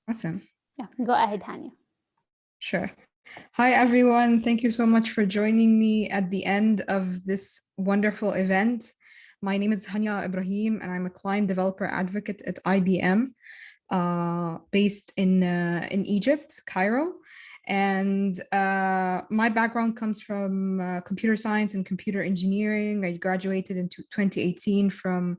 Awesome. Yeah, go ahead, Hania. Sure. Hi, everyone. Thank you so much for joining me at the end of this wonderful event. My name is Hania Ibrahim, and I'm a client developer advocate at IBM, based in Egypt, Cairo. And my background comes from computer science and computer engineering. I graduated in 2018 from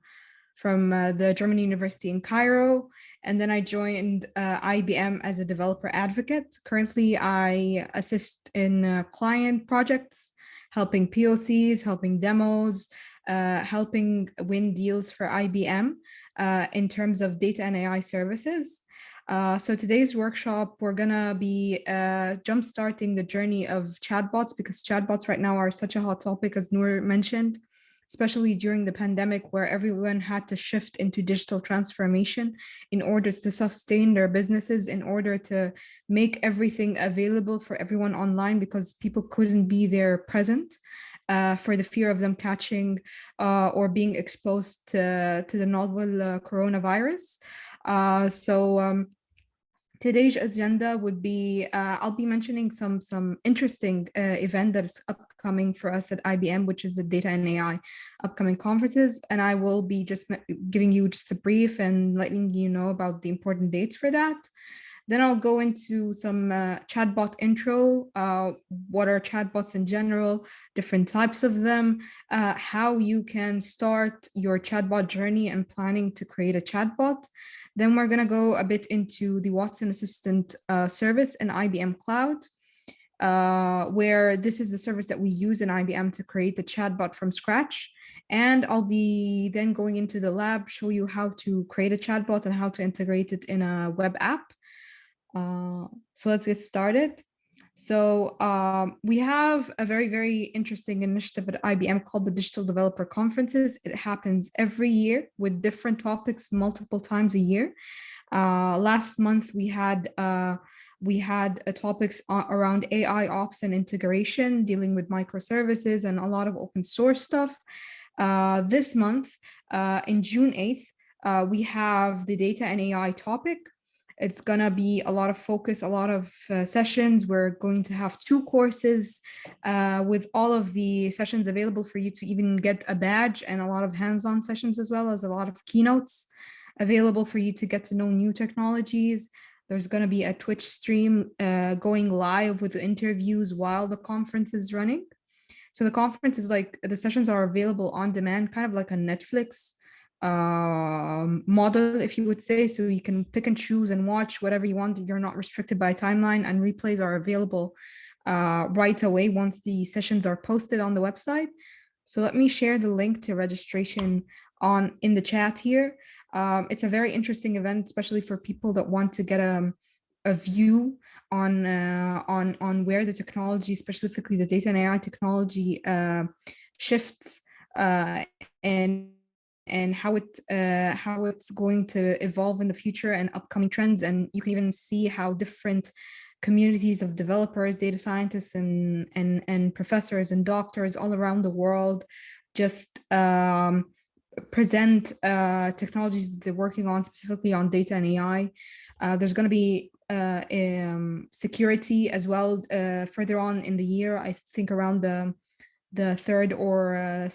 the German University in Cairo. And then I joined IBM as a developer advocate. Currently, I assist in client projects, helping POCs, helping demos, helping win deals for IBM in terms of data and AI services. So today's workshop, we're gonna be jumpstarting the journey of chatbots, because chatbots right now are such a hot topic, as Noor mentioned, especially during the pandemic, where everyone had to shift into digital transformation in order to sustain their businesses, in order to make everything available for everyone online, because people couldn't be there present for the fear of them catching or being exposed to the novel coronavirus. Today's agenda would be, I'll be mentioning some interesting event that is upcoming for us at IBM, which is the Data and AI upcoming conferences. And I will be just giving you just a brief and letting you know about the important dates for that. Then I'll go into some chatbot intro, what are chatbots in general, different types of them, how you can start your chatbot journey and planning to create a chatbot. Then we're going to go a bit into the Watson Assistant service in IBM Cloud, where this is the service that we use in IBM to create the chatbot from scratch. And I'll be then going into the lab, show you how to create a chatbot and how to integrate it in a web app. So let's get started. So we have a very, very interesting initiative at IBM called the Digital Developer Conferences. It happens every year with different topics multiple times a year. Last month we had topics around AI ops and integration, dealing with microservices and a lot of open source stuff. This month, in June 8th, we have the data and AI topic. It's going to be a lot of focus, a lot of sessions. We're going to have 2 courses with all of the sessions available for you to even get a badge, and a lot of hands-on sessions, as well as a lot of keynotes available for you to get to know new technologies. There's going to be a Twitch stream going live with the interviews while the conference is running. So the conference is like, the sessions are available on demand, kind of like a Netflix model, if you would say. So you can pick and choose and watch whatever you want. You're not restricted by timeline, and replays are available right away once the sessions are posted on the website. So let me share the link to registration in the chat here. It's a very interesting event, especially for people that want to get a view on where the technology, specifically the data and AI technology, shifts and how it's going to evolve in the future and upcoming trends. And you can even see how different communities of developers, data scientists, and professors and doctors all around the world just present technologies that they're working on, specifically on data and AI. There's going to be security as well further on in the year, I think around the third or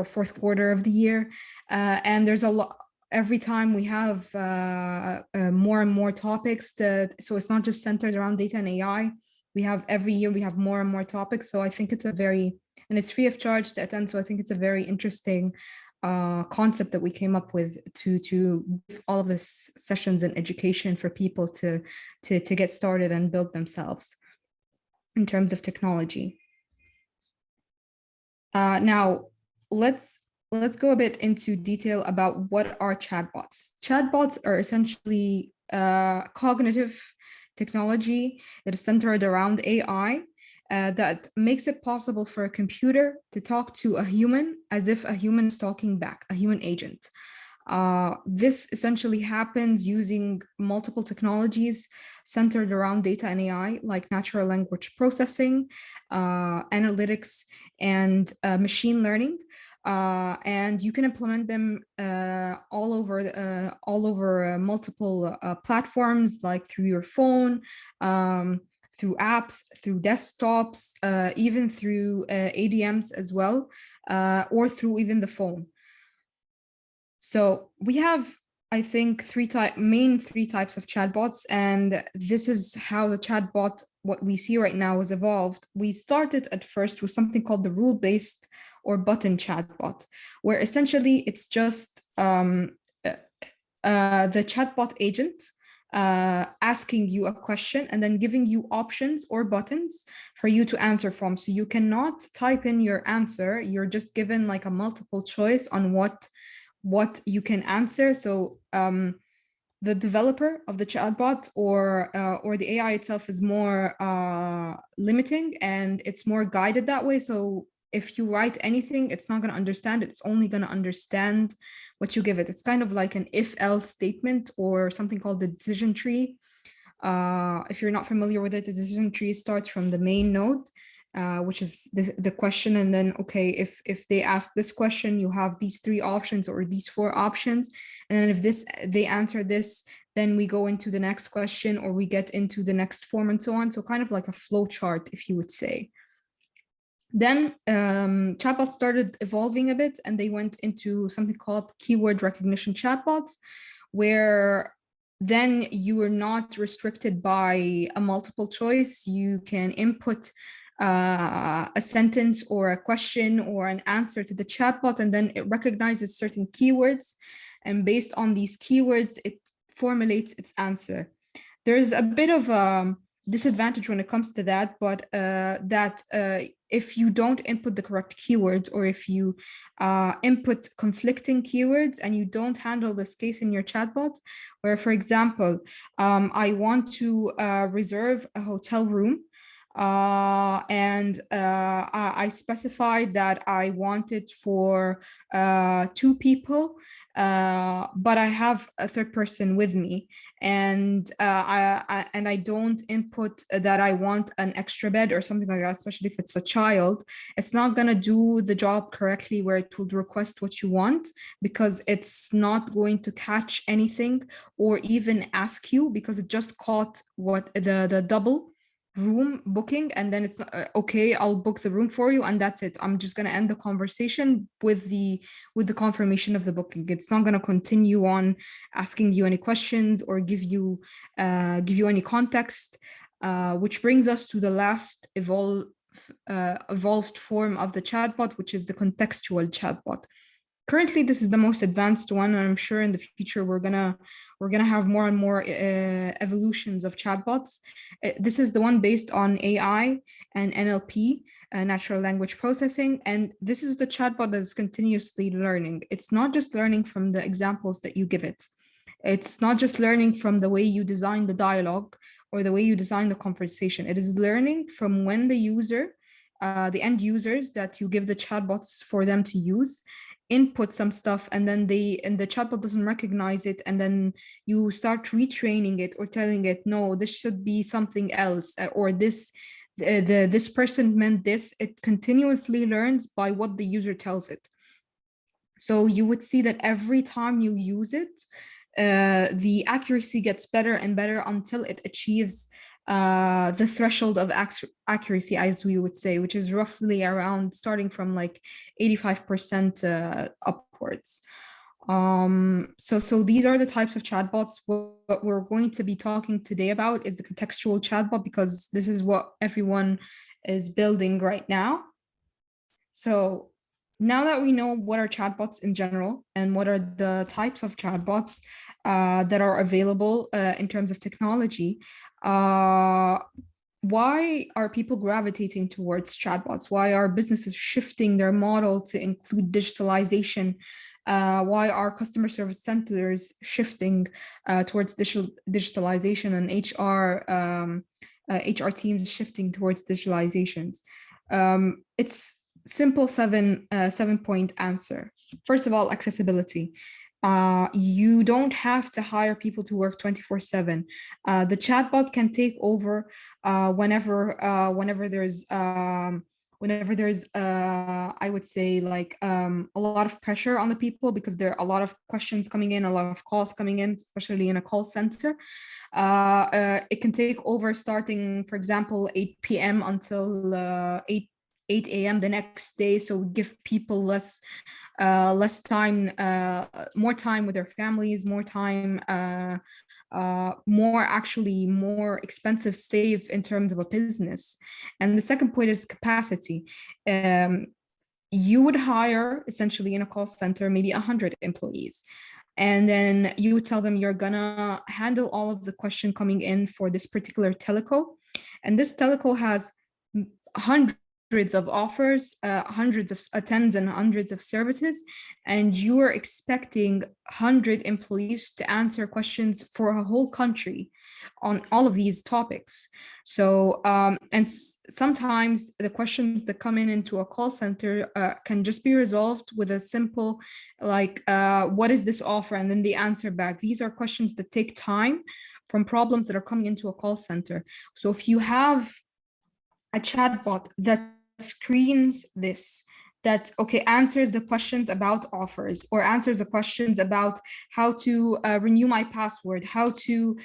fourth quarter of the year. And there's a lot, every time we have more and more topics so it's not just centered around data and AI. Every year we have more and more topics. So I think it's and it's free of charge to attend. So I think it's a very interesting concept that we came up with to give all of this sessions and education for people to get started and build themselves in terms of technology. Now, let's go a bit into detail about what are chatbots. Chatbots are essentially cognitive technology that is centered around AI that makes it possible for a computer to talk to a human as if a human is talking back, a human agent. This essentially happens using multiple technologies centered around data and AI, like natural language processing, analytics, and machine learning. and you can implement them all over multiple platforms, like through your phone, through apps, through desktops, even through ADMs as well, or through even the phone. So we have, I think, three types of chatbots, and this is how the chatbot, what we see right now, has evolved. We started at first with something called the rule-based or button chatbot, where essentially it's just the chatbot agent asking you a question and then giving you options or buttons for you to answer from. So you cannot type in your answer. You're just given like a multiple choice on what you can answer. So the developer of the chatbot or the AI itself is more limiting, and it's more guided that way. So if you write anything, it's not going to understand it. It's only going to understand what you give it. It's kind of like an if-else statement or something called the decision tree. If you're not familiar with it, the decision tree starts from the main node, which is the question. And then, okay, if they ask this question, you have these three options or these four options. And then if they answer this, then we go into the next question, or we get into the next form and so on. So kind of like a flow chart, if you would say. Then chatbots started evolving a bit, and they went into something called keyword recognition chatbots, where then you are not restricted by a multiple choice. You can input a sentence or a question or an answer to the chatbot, and then it recognizes certain keywords. And based on these keywords, it formulates its answer. There's a bit of a disadvantage when it comes to that, but if you don't input the correct keywords, or if you input conflicting keywords and you don't handle this case in your chatbot, where, for example, I want to reserve a hotel room, and I specified that I want it for 2 people, but I have a third person with me, and I don't input that I want an extra bed or something like that, especially if it's a child. It's not gonna do the job correctly, where it would request what you want, because it's not going to catch anything or even ask you, because it just caught what the double room booking, and then it's okay, I'll book the room for you, and that's it. I'm just going to end the conversation with the confirmation of the booking. It's not going to continue on asking you any questions or give you any context, which brings us to the last evolved form of the chatbot, which is the contextual chatbot. Currently, this is the most advanced one, and I'm sure in the future we're gonna have more and more evolutions of chatbots. This is the one based on AI and NLP, natural language processing, and this is the chatbot that is continuously learning. It's not just learning from the examples that you give it. It's not just learning from the way you design the dialogue or the way you design the conversation. It is learning from when the user, the end users that you give the chatbots for them to use, input some stuff, and then the chatbot doesn't recognize it, and then you start retraining it or telling it, no, this should be something else, or this person meant this. It continuously learns by what the user tells it. So you would see that every time you use it, the accuracy gets better and better until it achieves the threshold of accuracy, as we would say, which is roughly around starting from like 85% upwards. So these are the types of chatbots. What we're going to be talking today about is the contextual chatbot, because this is what everyone is building right now. So now that we know what are chatbots in general and what are the types of chatbots that are available in terms of technology, why are people gravitating towards chatbots? Why are businesses shifting their model to include digitalization? Why are customer service centers shifting towards digitalization, and HR teams shifting towards digitalizations? It's simple 7-point answer. First of all, accessibility. You don't have to hire people to work 24/7. The chatbot can take over whenever there's whenever there's I would say like a lot of pressure on the people, because there are a lot of questions coming in, a lot of calls coming in, especially in a call center. It can take over starting, for example, 8 p.m. until 8 a.m. the next day. So give people less time, more time with their families, more time, more expensive save in terms of a business. And the second point is capacity. You would hire essentially in a call center maybe 100 employees, and then you would tell them you're gonna handle all of the question coming in for this particular teleco, and this teleco has hundreds of offers, hundreds of attends and hundreds of services, and you are expecting 100 employees to answer questions for a whole country on all of these topics. So, and sometimes the questions that come in into a call center can just be resolved with a simple, like, what is this offer? And then the answer back. These are questions that take time from problems that are coming into a call center. So if you have a chatbot that screens this, that answers the questions about offers, or answers the questions about how to renew my password, how to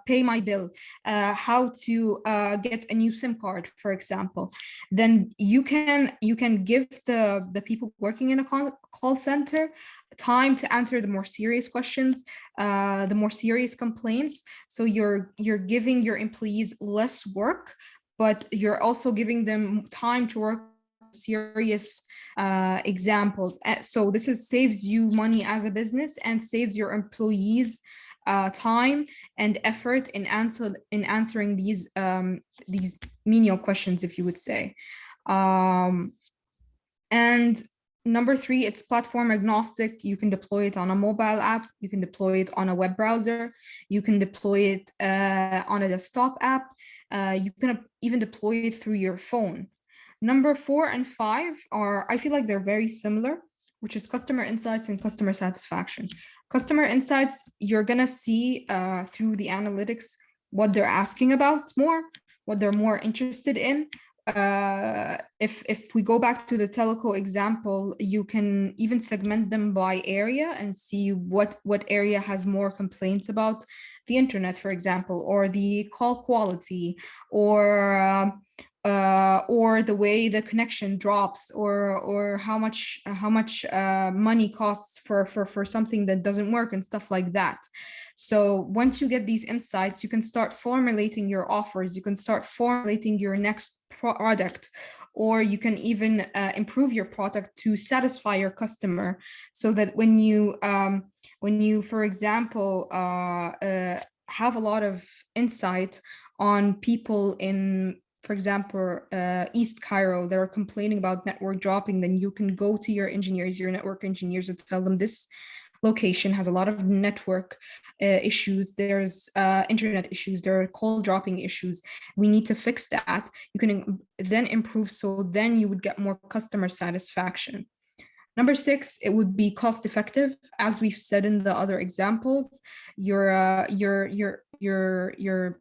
pay my bill, how to get a new SIM card, for example, then you can give the people working in a call center time to answer the more serious questions, the more serious complaints. So you're giving your employees less work, but you're also giving them time to work on serious examples. So this saves you money as a business and saves your employees time and effort in answering these menial questions, if you would say. And number three, it's platform agnostic. You can deploy it on a mobile app. You can deploy it on a web browser. You can deploy it on a desktop app. You can even deploy it through your phone. Number 4 and 5 are, I feel like they're very similar, which is customer insights and customer satisfaction. Customer insights, you're gonna see through the analytics what they're asking about more, what they're more interested in. If we go back to the teleco example, you can even segment them by area and see what area has more complaints about the internet, for example, or the call quality, or the way the connection drops, or how much money costs for something that doesn't work, and stuff like that. So once you get these insights, you can start formulating your offers, you can start formulating your next product, or you can even improve your product to satisfy your customer, so that when you, for example, have a lot of insight on people in, for example, East Cairo that are complaining about network dropping, then you can go to your engineers, your network engineers, and tell them this location has a lot of network issues, there's internet issues, there are call dropping issues, we need to fix that. You can then improve, so then you would get more customer satisfaction. Number 6, it would be cost effective. As we've said in the other examples, you're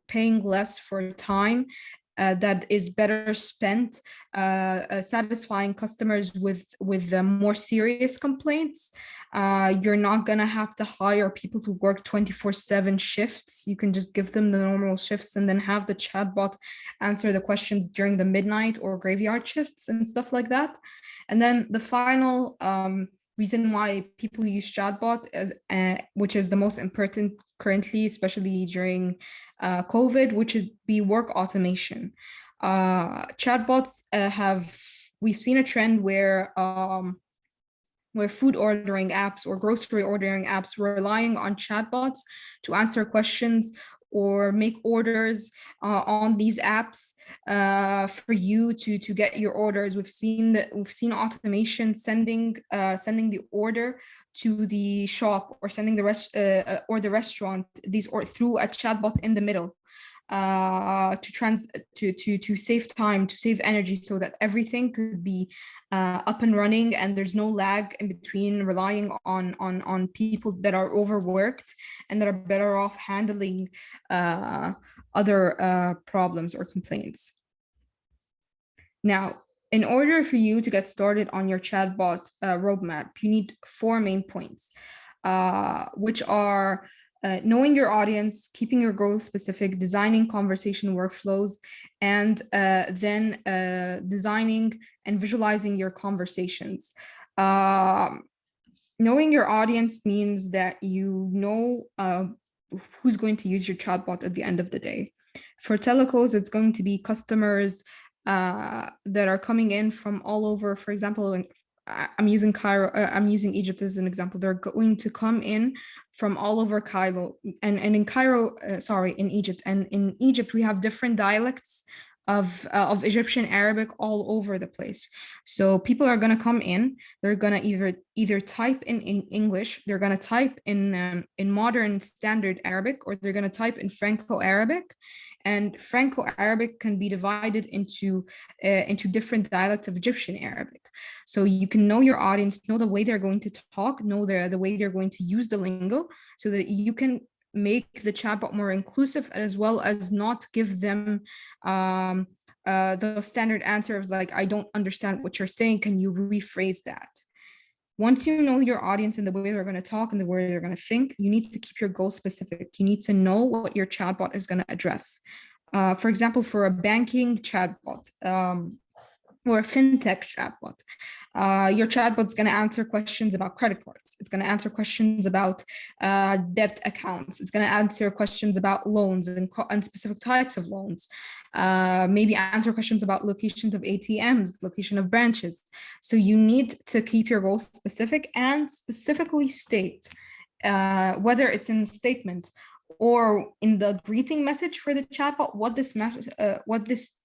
paying less for time that is better spent satisfying customers with the more serious complaints. You're not gonna have to hire people to work 24/7 shifts. You can just give them the normal shifts and then have the chatbot answer the questions during the midnight or graveyard shifts and stuff like that. And then the final reason why people use chatbot, which is the most important currently, especially during COVID, which would be work automation. Chatbots we've seen a trend where food ordering apps or grocery ordering apps were relying on chatbots to answer questions or make orders on these apps for you to get your orders. We've seen automation sending the order to the shop, or sending the restaurant these, or through a chatbot in the middle, to save time, to save energy, so that everything could be up and running, and there's no lag in between relying on people that are overworked and that are better off handling other problems or complaints. Now, in order for you to get started on your chatbot roadmap, you need 4 main points, which are knowing your audience, keeping your goals specific, designing conversation workflows, and then designing and visualizing your conversations. Knowing your audience means that you know who's going to use your chatbot at the end of the day. For telecos, it's going to be customers that are coming in from all over. For example, I'm using Cairo, I'm using Egypt as an example. They're going to come in from all over Cairo, and in Cairo, in Egypt, and in Egypt we have different dialects of Egyptian Arabic all over the place. So people are going to come in. They're going to either type in English, they're going to type in modern standard Arabic, or they're going to type in Franco-Arabic. And Franco-Arabic can be divided into different dialects of Egyptian Arabic. So you can know your audience, know the way they're going to talk, know the way they're going to use the lingo, so that you can make the chatbot more inclusive, as well as not give them the standard answer of like, I don't understand what you're saying. Can you rephrase that? Once you know your audience and the way they're going to talk and the way they're going to think, you need to keep your goal specific. You need to know what your chatbot is going to address. For example, for a banking chatbot, or a fintech chatbot. Your chatbot's going to answer questions about credit cards. It's going to answer questions about debt accounts. It's going to answer questions about loans and specific types of loans. Maybe answer questions about locations of ATMs, location of branches. So you need to keep your goals specific and specifically state whether it's in the statement or in the greeting message for the chatbot, what this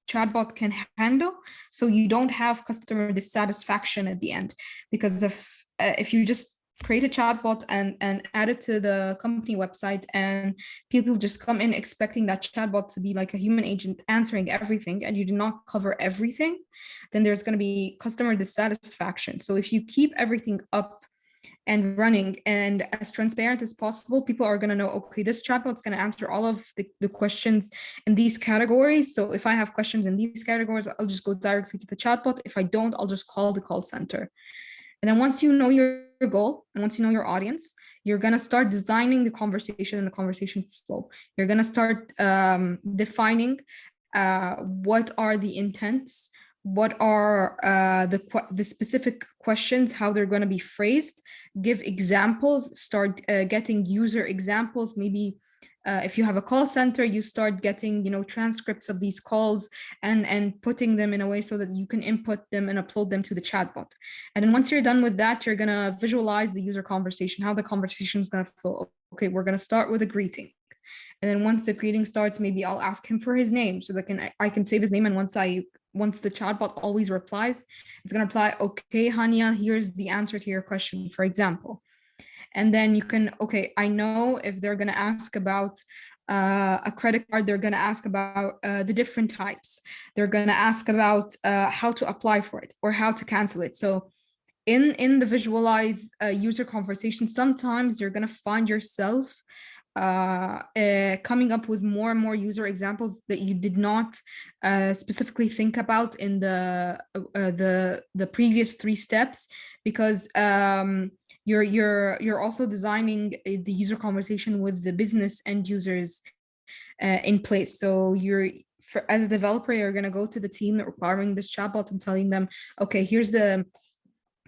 chatbot can handle, so you don't have customer dissatisfaction at the end. Because if you just create a chatbot and add it to the company website, and people just come in expecting that chatbot to be like a human agent answering everything, and you do not cover everything, then there's going to be customer dissatisfaction. So if you keep everything up and running and as transparent as possible, people are going to know, okay, this chatbot's going to answer all of the questions in these categories. So if I have questions in these categories, I'll just go directly to the chatbot. If I don't, I'll just call the call center. And then once you know your goal and once you know your audience, you're going to start designing the conversation and the conversation flow. You're going to start defining what are the intents, what are the specific questions, how they're going to be phrased, give examples, start getting user examples. Maybe if you have a call center, you start getting, transcripts of these calls and putting them in a way so that you can input them and upload them to the chatbot. And then once you're done with that, you're going to visualize the user conversation, how the conversation is going to flow. Okay, we're going to start with a greeting. And then once the greeting starts, maybe I'll ask him for his name so that I can save his name. And once the chatbot always replies, it's going to reply, okay, Hania, here's the answer to your question, for example. And then you can, okay, I know if they're going to ask about a credit card, they're going to ask about the different types. They're going to ask about how to apply for it or how to cancel it. So in the visualize user conversation, sometimes you're going to find yourself coming up with more and more user examples that you did not specifically think about in the previous 3 steps, because you're also designing the user conversation with the business end users in place. So as a developer, you're going to go to the team requiring this chatbot and telling them, okay, here's the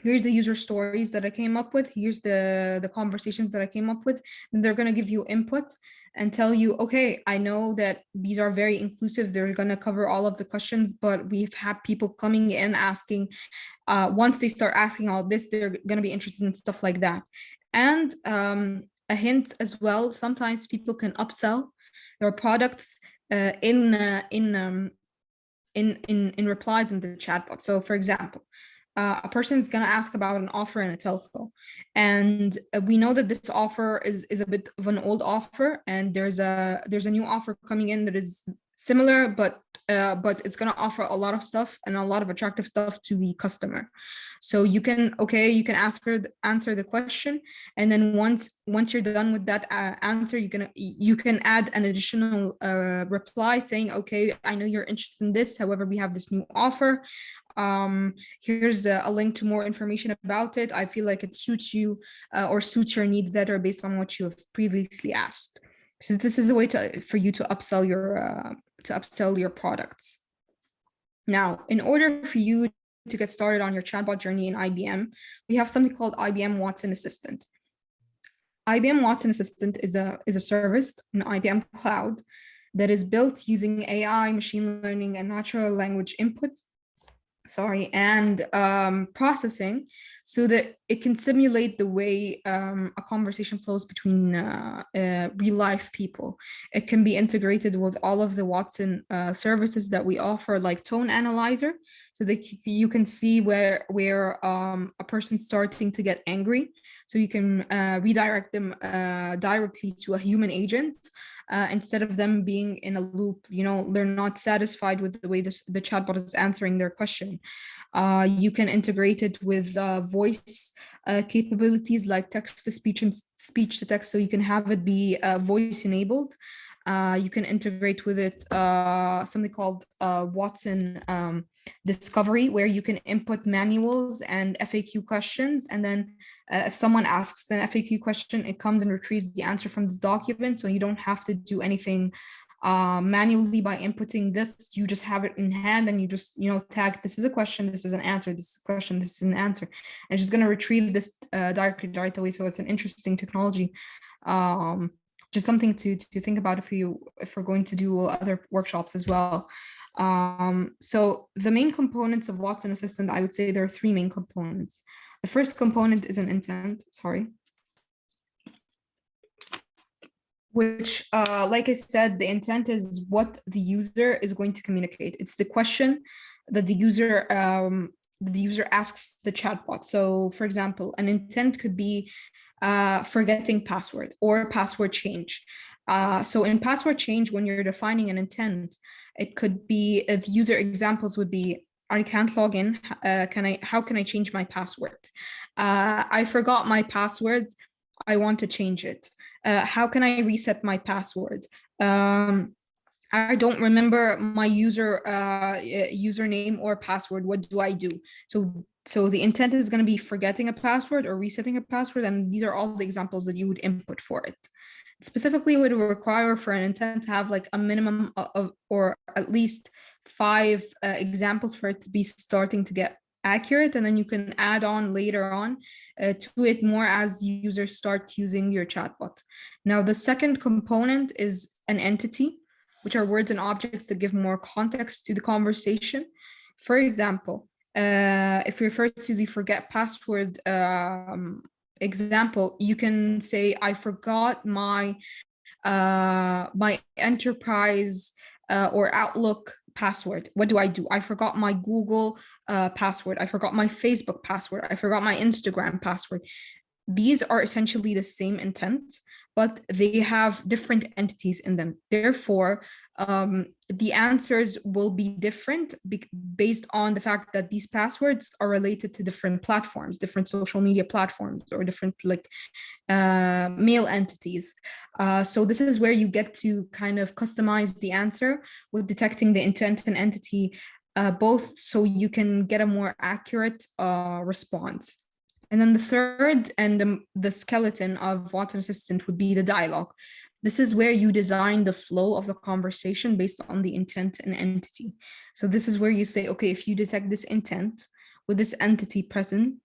user stories that I came up with. Here's the conversations that I came up with. And they're going to give you input and tell you, okay, I know that these are very inclusive. They're going to cover all of the questions, but we've had people coming in asking, once they start asking all this, they're going to be interested in stuff like that. And a hint as well, sometimes people can upsell their products in replies in the chatbot. So for example, a person is going to ask about an offer in a telco, and we know that this offer is a bit of an old offer, and there's a new offer coming in that is similar, but it's going to offer a lot of stuff and a lot of attractive stuff to the customer. So you can answer the question, and then once you're done with that answer, you can add an additional reply saying, okay, I know you're interested in this, however, we have this new offer. Here's a link to more information about it. I feel like it suits you or suits your needs better based on what you have previously asked. So this is a way for you to upsell your products. Now, in order for you to get started on your chatbot journey in IBM, we have something called IBM Watson Assistant. IBM Watson Assistant is a service in IBM Cloud that is built using AI, machine learning, and natural language input and processing, so that it can simulate the way a conversation flows between real life people. It can be integrated with all of the Watson services that we offer, like tone analyzer, so that you can see where a person's starting to get angry. So you can redirect them directly to a human agent instead of them being in a loop. They're not satisfied with the way the chatbot is answering their question. You can integrate it with voice capabilities like text to speech and speech to text, so you can have it be voice enabled. You can integrate with it something called Watson Discovery, where you can input manuals and FAQ questions, and then if someone asks an FAQ question, it comes and retrieves the answer from this document, so you don't have to do anything manually by inputting this. You just have it in hand, and you just tag, this is a question, this is an answer, this is a question, this is an answer, and it's just going to retrieve this directly right away. So it's an interesting technology. Just something to think about if we're going to do other workshops as well. So the main components of Watson Assistant, I would say there are three main components. The first component is an intent, which, like I said, the intent is what the user is going to communicate. It's the question that the user asks the chatbot. So, for example, an intent could be forgetting password or password change. So in password change, when you're defining an intent, it could be, the user examples would be, I can't log in. How can I change my password? I forgot my password. I want to change it. How can I reset my password? I don't remember my username or password. What do I do? So the intent is going to be forgetting a password or resetting a password, and these are all the examples that you would input for it. Specifically, would require for an intent to have like a minimum of or at least 5 examples for it to be starting to get accurate, and then you can add on later on to it more as users start using your chatbot. Now, the second component is an entity, which are words and objects that give more context to the conversation. For example, if we refer to the forget password example, you can say, I forgot my enterprise or Outlook password. What do? I forgot my Google password. I forgot my Facebook password. I forgot my Instagram password. These are essentially the same intent, but they have different entities in them. Therefore, the answers will be different based on the fact that these passwords are related to different platforms, different social media platforms, or different mail entities. So this is where you get to kind of customize the answer with detecting the intent and entity, both so you can get a more accurate response. And then the third and the skeleton of Watson Assistant would be the dialogue. This is where you design the flow of the conversation based on the intent and entity. So this is where you say, okay, if you detect this intent with this entity present,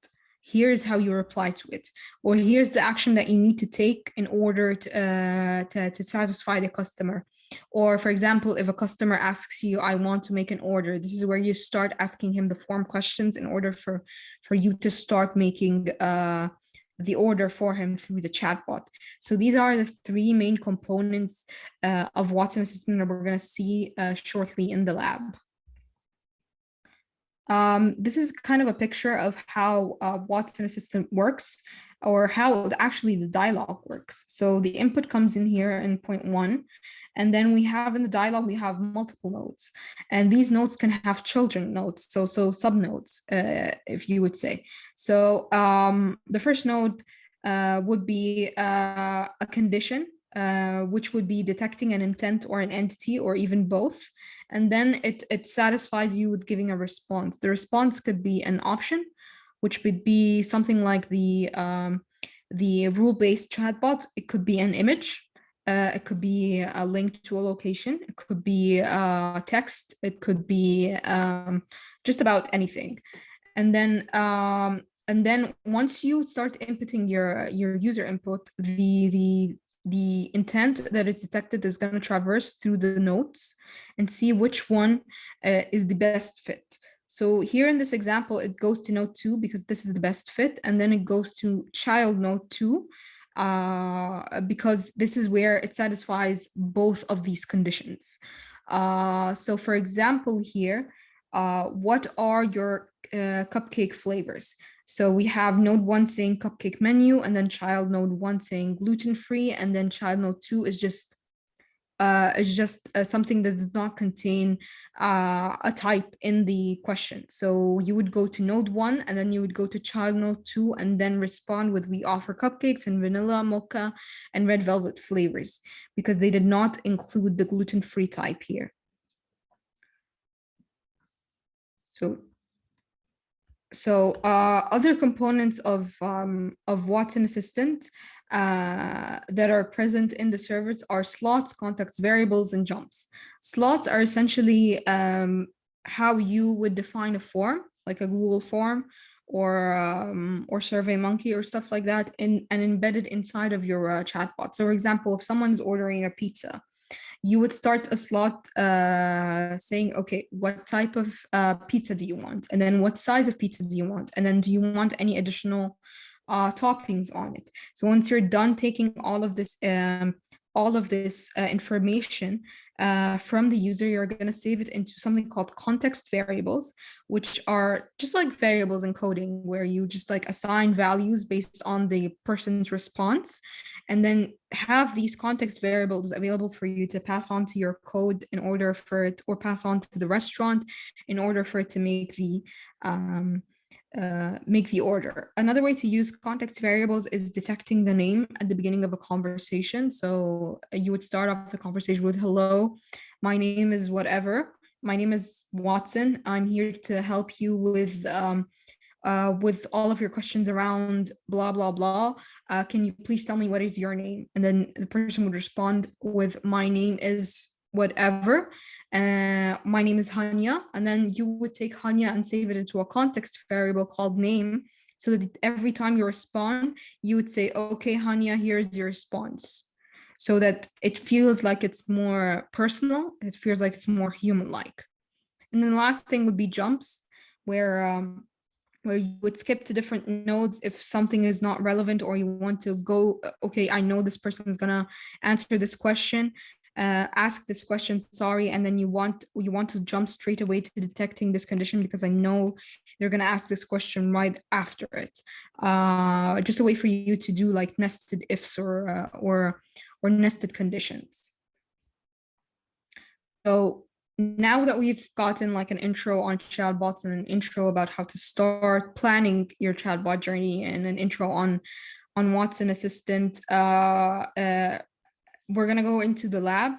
here's how you reply to it, or here's the action that you need to take in order to satisfy the customer. Or for example, if a customer asks you, I want to make an order, this is where you start asking him the form questions in order for you to start making the order for him through the chatbot. So these are the three main components of Watson Assistant that we're going to see shortly in the lab. This is kind of a picture of how Watson Assistant works, or how actually the dialogue works. So the input comes in here in point one, and then we have in the dialogue, we have multiple nodes. And these nodes can have children nodes, so subnodes, if you would say. So the first node would be a condition, which would be detecting an intent or an entity, or even both. And then it satisfies you with giving a response. The response could be an option, which would be something like the rule-based chatbot. It could be an image. It could be a link to a location. It could be text. It could be just about anything. And then once you start inputting your user input, the intent that is detected is going to traverse through the nodes and see which one is the best fit. So here in this example, it goes to node 2 because this is the best fit, and then it goes to child node 2 because this is where it satisfies both of these conditions. So for example here, what are your cupcake flavors? So we have node 1 saying cupcake menu, and then child node 1 saying gluten-free, and then child node 2 is just something that does not contain a type in the question. So you would go to node 1, and then you would go to child node 2, and then respond with we offer cupcakes and vanilla, mocha, and red velvet flavors, because they did not include the gluten-free type here. So other components of Watson Assistant that are present in the service are slots, contexts, variables, and jumps. Slots are essentially how you would define a form, like a Google form or SurveyMonkey or stuff like that, and embedded inside of your chatbot. So for example, if someone's ordering a pizza, you would start a slot saying, okay, what type of pizza do you want? And then what size of pizza do you want? And then do you want any additional toppings on it? So once you're done taking all of this information from the user, you're going to save it into something called context variables, which are just like variables in coding, where you just like assign values based on the person's response, and then have these context variables available for you to pass on to your code in order for it, or pass on to the restaurant in order for it to make the order. Another way to use context variables is detecting the name at the beginning of a conversation. So you would start off the conversation with, hello, my name is whatever. My name is Watson. I'm here to help you with all of your questions around blah, blah, blah. Can you please tell me what is your name? And then the person would respond with, my name is whatever. My name is Hania. And then you would take Hania and save it into a context variable called name, so that every time you respond, you would say, okay, Hania, here's your response. So that it feels like it's more personal. It feels like it's more human-like. And then the last thing would be jumps, where you would skip to different nodes if something is not relevant, or you want to go, okay, I know this person is gonna answer this question, ask this question, sorry, and then you want to jump straight away to detecting this condition because I know they're gonna ask this question right after it. Just a way for you to do like nested ifs or nested conditions. So now that we've gotten like an intro on chatbots and an intro about how to start planning your chatbot journey and an intro on Watson Assistant, we're gonna go into the lab.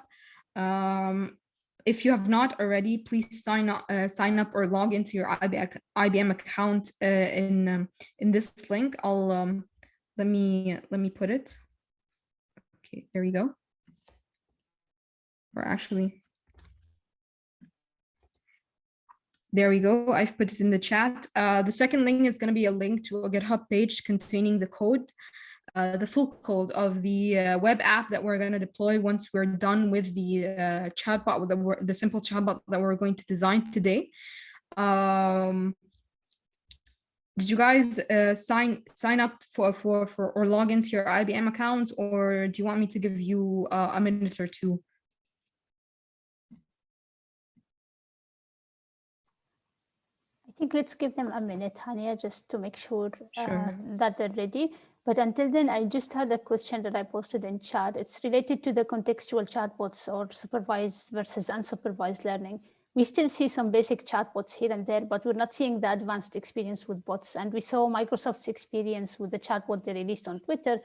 If you have not already, please sign up or log into your IBM account in this link. I'll let me put it. Okay, there we go. Or actually, there we go. I've put it in the chat. The second link is going to be a link to a GitHub page containing the code, the full code of the web app that we're going to deploy once we're done with the chatbot, with the simple chatbot that we're going to design today. Did you guys sign up for or log into your IBM accounts, or do you want me to give you a minute or two? think let's give them a minute, Hania, just to make sure Sure. that they're ready. But until then, I just had a question that I posted in chat. It's related to the contextual chatbots or supervised versus unsupervised learning. We still see some basic chatbots here and there, but we're not seeing the advanced experience with bots. And we saw Microsoft's experience with the chatbot they released on Twitter,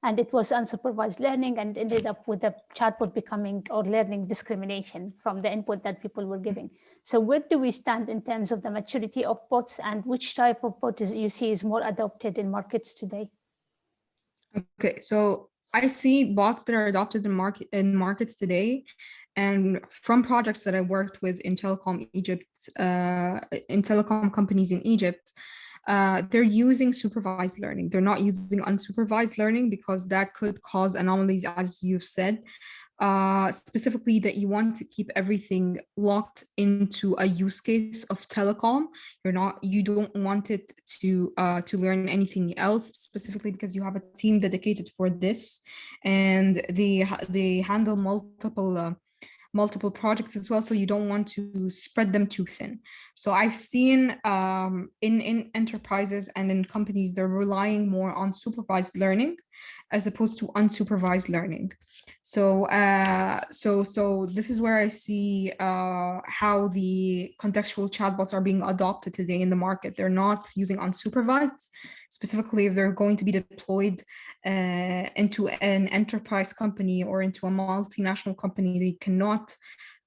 and it was unsupervised learning and ended up with the chatbot becoming or learning discrimination from the input that people were giving. So where do we stand in terms of the maturity of bots, and which type of bot you see is more adopted in markets today? Okay, so I see bots that are adopted in markets today, and from projects that I worked with in telecom Egypt, in telecom companies in Egypt, they're using supervised learning. They're not using unsupervised learning because that could cause anomalies, as you've said. Specifically that you want to keep everything locked into a use case of telecom. You don't want it to learn anything else, specifically because you have a team dedicated for this, and they handle multiple projects as well, so you don't want to spread them too thin. So I've seen in enterprises and in companies, they're relying more on supervised learning as opposed to unsupervised learning. So so this is where I see how the contextual chatbots are being adopted today in the market. They're not using unsupervised, specifically if they're going to be deployed into an enterprise company or into a multinational company. They cannot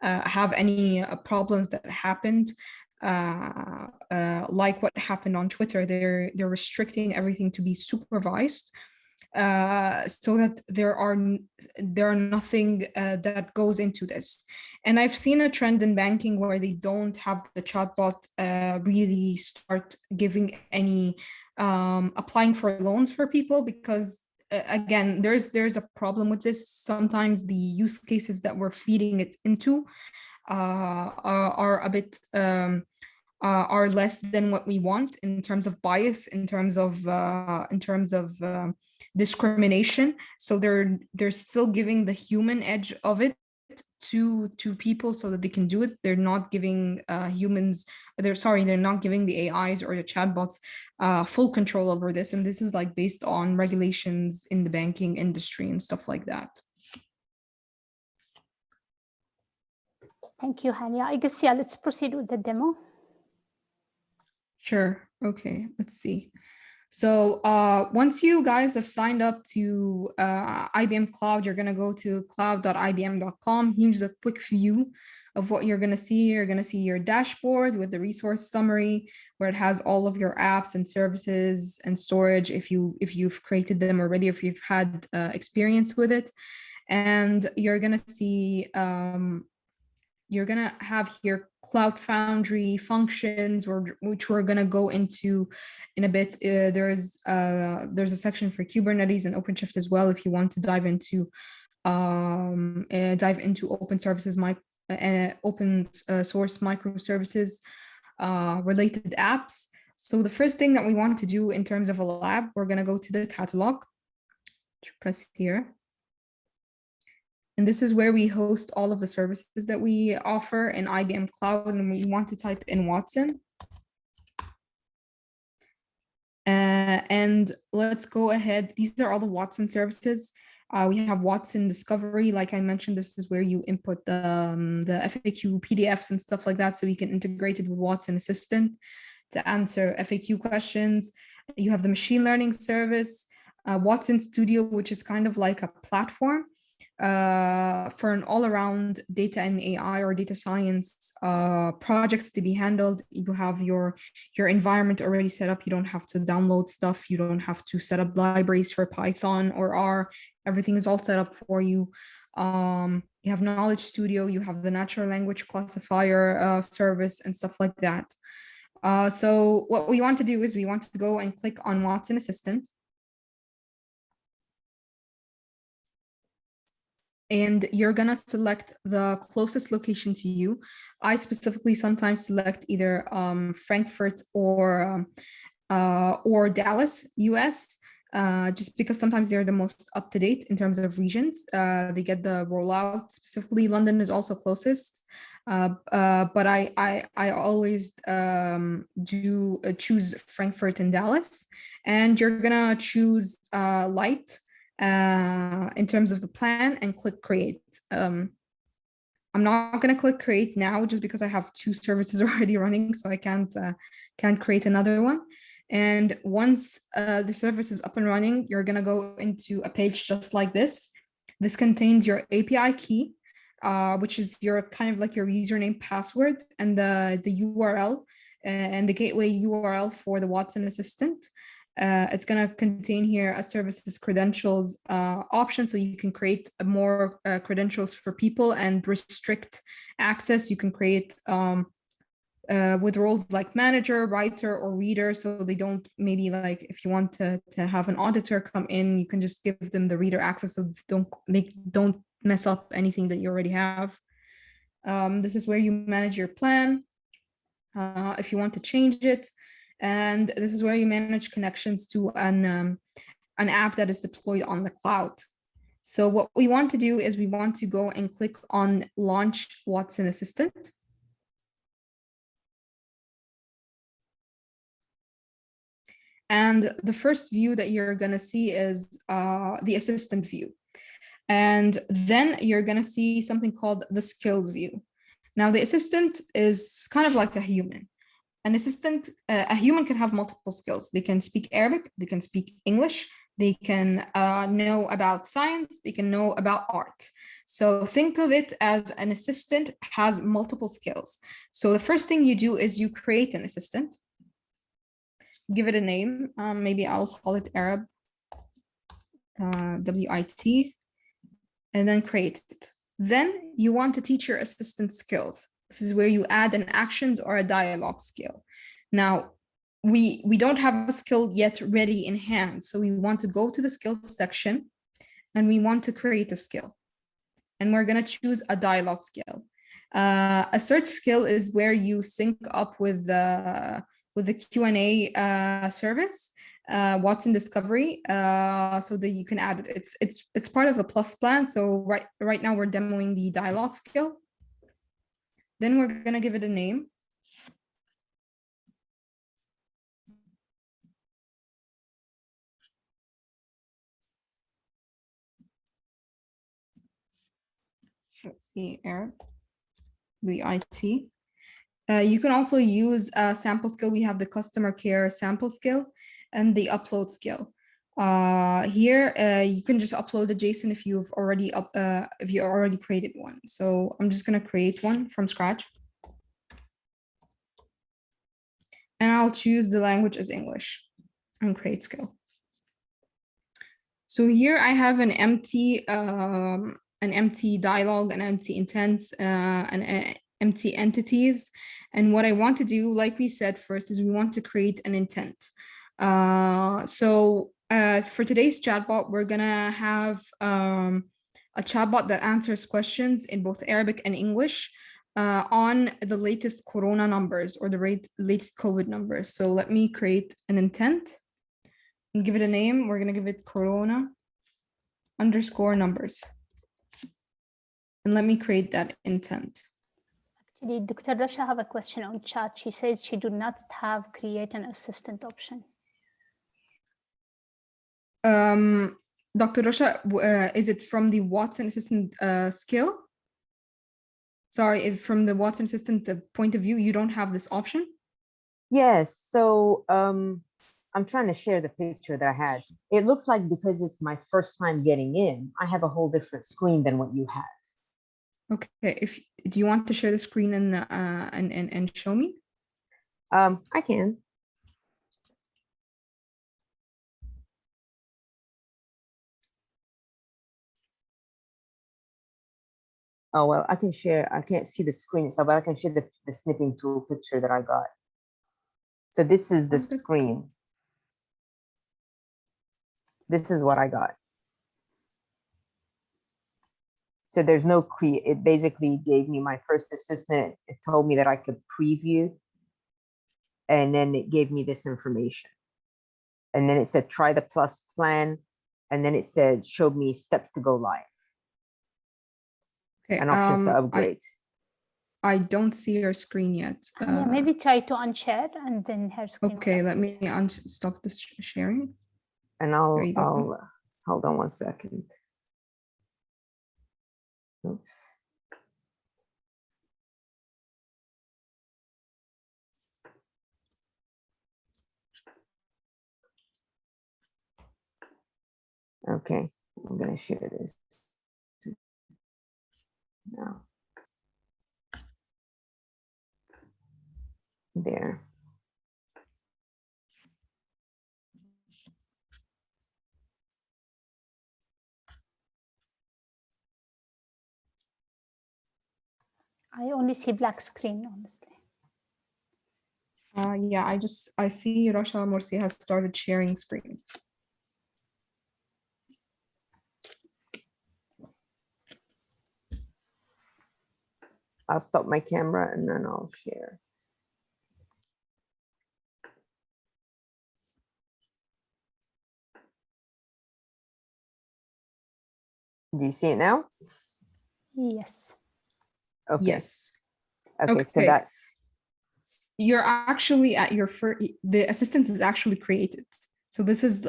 have any problems that happened like what happened on Twitter. They're restricting everything to be supervised, so that there are nothing that goes into this. And I've seen a trend in banking where they don't have the chatbot really start giving any applying for loans for people, because again, there's a problem with this. Sometimes the use cases that we're feeding it into are a bit are less than what we want in terms of bias, in terms of discrimination. So they're still giving the human edge of it to people so that they can do it. They're not giving they're not giving the AIs or the chatbots full control over this. And this is like based on regulations in the banking industry and stuff like that. Thank you, Hania. I guess, yeah, let's proceed with the demo. Sure. Okay, let's see. So once you guys have signed up to IBM Cloud, you're going to go to cloud.ibm.com. Here's a quick view of what you're going to see. You're going to see your dashboard with the resource summary, where it has all of your apps and services and storage if you've created them already, if you've had experience with it. And you're going to see you're going to have here Cloud Foundry functions, which we're going to go into in a bit. There's a section for Kubernetes and OpenShift as well, if you want to dive into open services, open source microservices related apps. So the first thing that we want to do in terms of a lab, we're going to go to the catalog. Press here. And this is where we host all of the services that we offer in IBM Cloud, and we want to type in Watson. And let's go ahead. These are all the Watson services. We have Watson Discovery. Like I mentioned, this is where you input the FAQ PDFs and stuff like that, so you can integrate it with Watson Assistant to answer FAQ questions. You have the machine learning service, Watson Studio, which is kind of like a platform for an all-around data and AI or data science projects to be handled. You have your environment already set up. You don't have to download stuff. You don't have to set up libraries for Python or R. Everything is all set up for you. You have Knowledge Studio. You have the natural language classifier service and stuff like that. So what we want to do is we want to go and click on Watson Assistant. And you're gonna select the closest location to you. I specifically sometimes select either Frankfurt or Dallas, US, just because sometimes they're the most up to date in terms of regions. They get the rollout. Specifically, London is also closest. But I always choose Frankfurt and Dallas, and you're gonna choose light in terms of the plan and click create. I'm not gonna click create now just because I have two services already running, so I can't create another one. And once the service is up and running, you're gonna go into a page just like this. This contains your API key, which is your kind of like your username, password, and the URL and the gateway URL for the Watson Assistant. It's going to contain here a services credentials option, so you can create more credentials for people and restrict access. You can create with roles like manager, writer, or reader, so they don't, maybe like if you want to have an auditor come in, you can just give them the reader access so they don't mess up anything that you already have. This is where you manage your plan if you want to change it. And this is where you manage connections to an app that is deployed on the cloud. So what we want to do is we want to go and click on Launch Watson Assistant. And the first view that you're going to see is the assistant view. And then you're going to see something called the skills view. Now, the assistant is kind of like a human. An assistant, a human can have multiple skills. They can speak Arabic, they can speak English, they can know about science, they can know about art. So think of it as an assistant has multiple skills. So the first thing you do is you create an assistant, give it a name. Maybe I'll call it Arab, WIT, and then create it. Then you want to teach your assistant skills. This is where you add an actions or a dialogue skill. Now, we don't have a skill yet ready in hand. So we want to go to the skills section and we want to create a skill. And we're going to choose a dialogue skill. A search skill is where you sync up with the Q&A service, Watson Discovery, so that you can add it. It's part of the Plus plan. So right now we're demoing the dialogue skill. Then we're going to give it a name. Let's see, Arab, the IT. You can also use a sample skill. We have the customer care sample skill and the upload skill. Here, you can just upload a JSON if you've already created one. So I'm just going to create one from scratch. And I'll choose the language as English and create skill. So here I have an empty dialogue, an empty intents, an empty entities. And what I want to do, like we said first, is we want to create an intent. For today's chatbot, we're gonna have a chatbot that answers questions in both Arabic and English on the latest Corona numbers or the latest COVID numbers. So let me create an intent and give it a name. We're gonna give it Corona _ numbers. And let me create that intent. Actually, Dr. Rasha have a question on chat. She says she do not have create an assistant option. Dr. Rasha, is it from the Watson Assistant skill? Sorry, if from the Watson Assistant point of view, you don't have this option? Yes, so I'm trying to share the picture that I had. It looks like because it's my first time getting in, I have a whole different screen than what you have. Okay, do you want to share the screen and show me? I can. Oh, well, I can share. I can't see the screen itself, but I can share the snipping tool picture that I got. So this is the screen. This is what I got. So there's no create. It basically gave me my first assistant. It told me that I could preview. And then it gave me this information. And then it said, try the plus plan. And then it said, showed me steps to go live. Okay, And options to upgrade. I don't see her screen yet. Yeah, maybe try to unshare and then her screen. Okay, let me stop this sharing. And There you go. I'll hold on one second. Oops. Okay, I'm gonna share this now. There. I only see black screen, honestly. Yeah, I see Rasha Morsi has started sharing screen. I'll stop my camera and then I'll share. Do you see it now? Yes. Okay. Yes. Okay, so that's you're actually at your first, the assistant is actually created. So this is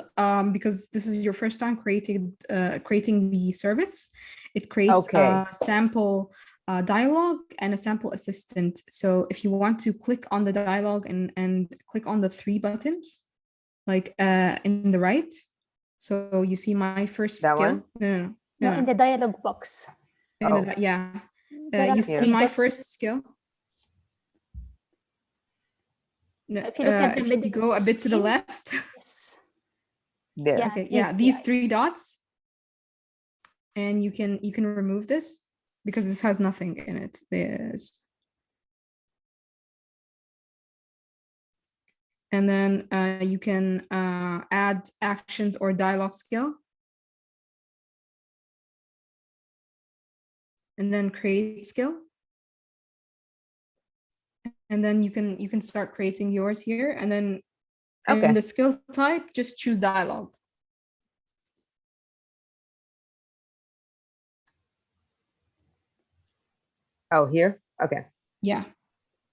because this is your first time creating the service. It creates a sample dialogue and a sample assistant. So if you want to click on the dialogue and click on the 3 buttons, like in the right. So you see my first that skill. one? No, in the dialog box. Yeah. You see my first skill. If you look at the if middle, you go a bit to the left. Yes. There. Yeah, Okay, yeah, these 3 dots. And you can remove this because this has nothing in it. And then you can add actions or dialogue skill. And then create skill. And then you can start creating yours here. And then in the skill type, just choose dialogue. Oh, here? Okay. Yeah.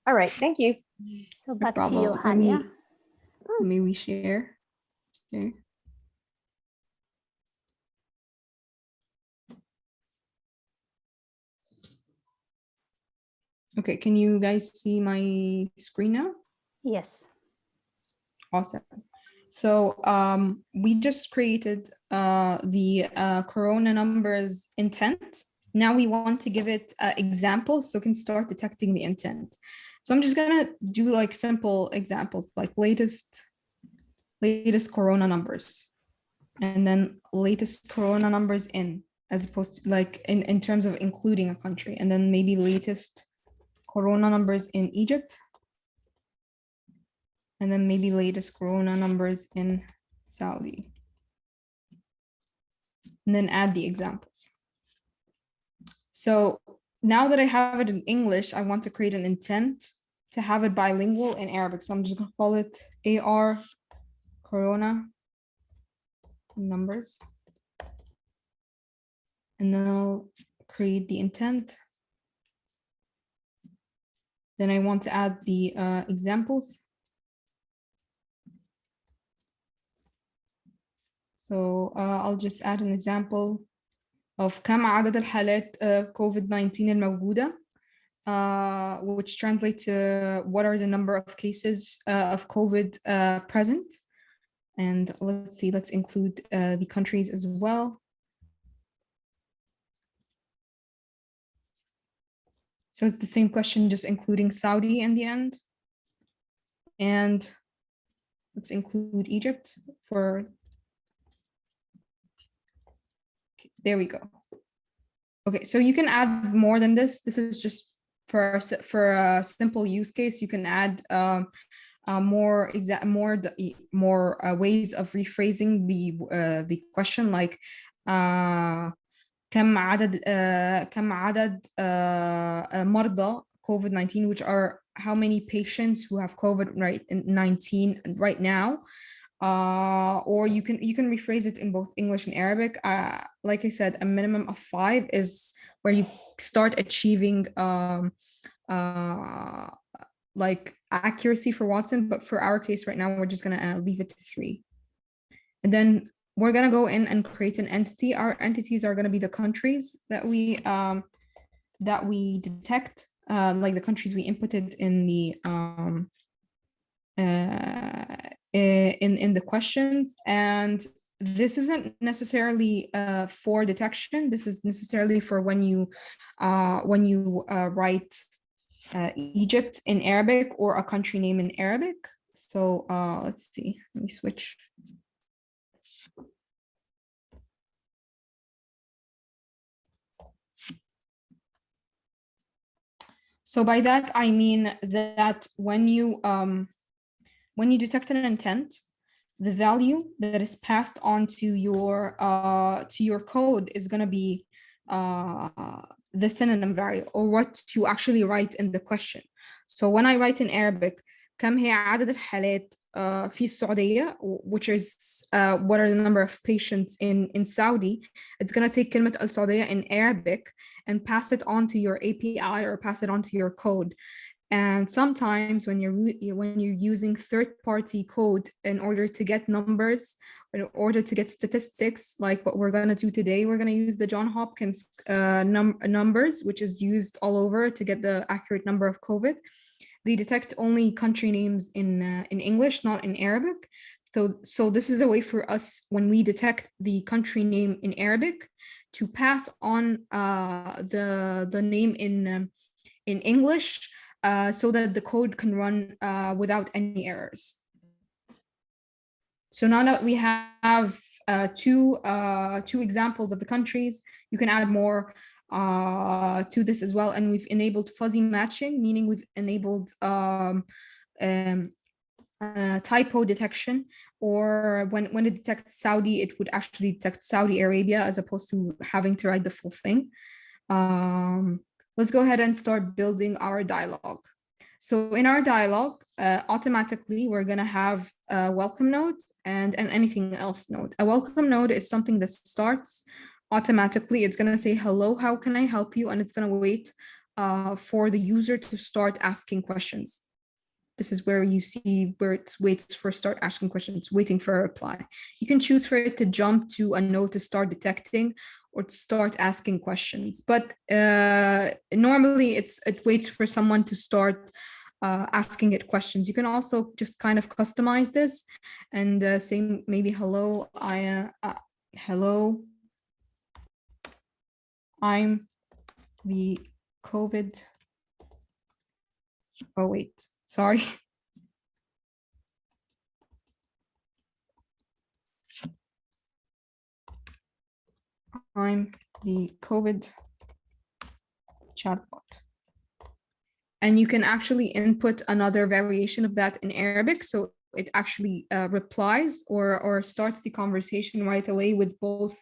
All right, thank you. So back to you, Hania. Let me reshare. Okay. Okay, can you guys see my screen now? Yes. Awesome. So we just created the corona numbers intent. Now we want to give it examples so it can start detecting the intent. So I'm just gonna do like simple examples, like latest corona numbers, and then latest corona numbers in, as opposed to like in terms of including a country, and then maybe latest corona numbers in Egypt, and then maybe latest corona numbers in Saudi. And then add the examples. So now that I have it in English, I want to create an intent to have it bilingual in Arabic. So I'm just gonna call it AR corona numbers. And then I'll create the intent. Then I want to add the examples. So I'll just add an example of كم عدد الحالات COVID-19 الموجودة, which translates to what are the number of cases of COVID present. And let's see, let's include the countries as well. So it's the same question, just including Saudi in the end. And let's include Egypt for, there we go. Okay, so you can add more than this. This is just for a simple use case. You can add more ways of rephrasing the question, like كم عدد مرضى COVID-19, which are how many patients who have COVID-19 right now. Or you can rephrase it in both English and Arabic. Like I said, a minimum of 5 is where you start achieving like accuracy for Watson, but for our case right now, we're just gonna leave it to 3. And then we're gonna go in and create an entity. Our entities are gonna be the countries that we detect, like the countries we inputted in the in the questions. And this isn't necessarily for detection. This is necessarily for when you write Egypt in Arabic or a country name in Arabic. So let's see, let me switch. So by that, I mean that when you detect an intent, the value that is passed on to your code is going to be the synonym variable, or what you actually write in the question. So when I write in Arabic, كم هي عدد الحالات في السعودية, which is what are the number of patients in Saudi, it's going to take كلمة السعودية in Arabic and pass it on to your API or pass it on to your code. And sometimes when you're using third-party code in order to get numbers, in order to get statistics, like what we're going to do today, we're going to use the Johns Hopkins numbers, which is used all over to get the accurate number of COVID. They detect only country names in English, not in Arabic. So this is a way for us, when we detect the country name in Arabic, to pass on the name in English, so that the code can run without any errors. So now that we have two examples of the countries, you can add more to this as well. And we've enabled fuzzy matching, meaning we've enabled typo detection, or when it detects Saudi, it would actually detect Saudi Arabia as opposed to having to write the full thing. Let's go ahead and start building our dialogue. So in our dialogue, automatically, we're going to have a welcome node and an anything else node. A welcome node is something that starts automatically. It's going to say, hello, how can I help you? And it's going to wait for the user to start asking questions. This is where you see where it waits for start asking questions, waiting for a reply. You can choose for it to jump to a node to start detecting or to start asking questions. But normally it waits for someone to start asking it questions. You can also just kind of customize this and say maybe, hello, hello, I'm the COVID. Oh, wait, sorry. I'm the COVID chatbot. And you can actually input another variation of that in Arabic. So it actually replies or starts the conversation right away with both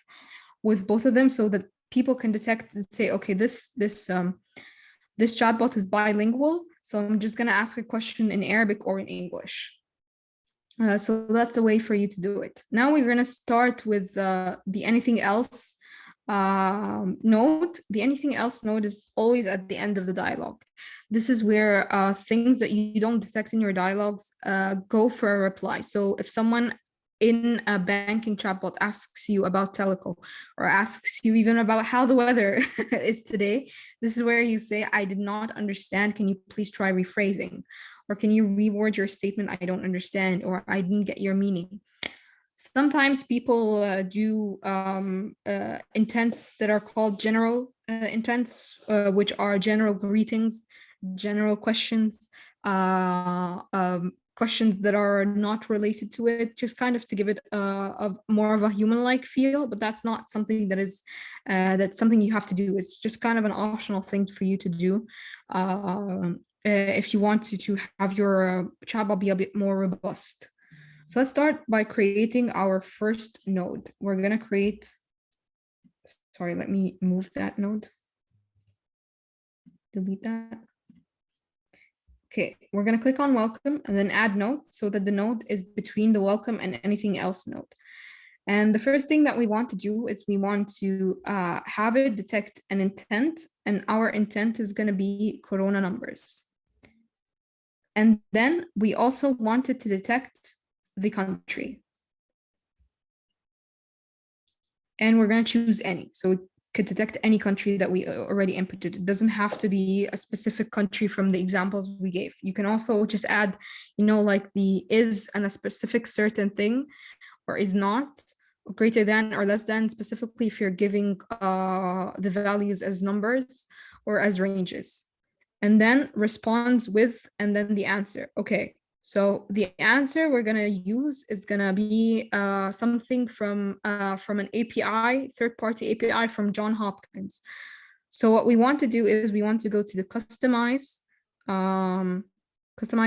of them, so that people can detect and say, okay, this chatbot is bilingual. So I'm just going to ask a question in Arabic or in English. So that's a way for you to do it. Now we're going to start with the anything else node. The anything else node is always at the end of the dialogue. This is where things that you don't detect in your dialogues go for a reply. So if someone in a banking chatbot asks you about teleco, or asks you even about how the weather is today, this is where you say, I did not understand. Can you please try rephrasing? Or can you reword your statement? I don't understand, or I didn't get your meaning. Sometimes people do intents that are called general intents, which are general greetings, general questions, questions that are not related to it, just kind of to give it more of a human-like feel. But that's not something that is that's something you have to do. It's just kind of an optional thing for you to do if you want to have your chatbot be a bit more robust. So let's start by creating our first node. We're going to create, sorry, let me move that node. Delete that. Okay, we're going to click on welcome and then add node, so that the node is between the welcome and anything else node. And the first thing that we want to do is we want to have it detect an intent, and our intent is going to be corona numbers. And then we also want it to detect the country. And we're going to choose any. So it could detect any country that we already inputted. It doesn't have to be a specific country from the examples we gave. You can also just add, like the is and a specific certain thing, or is not, greater than or less than, specifically if you're giving the values as numbers or as ranges. And then responds with, and then the answer. Okay, so the answer we're gonna use is gonna be something from an API, third-party API from Johns Hopkins. So what we want to do is we want to go to the customize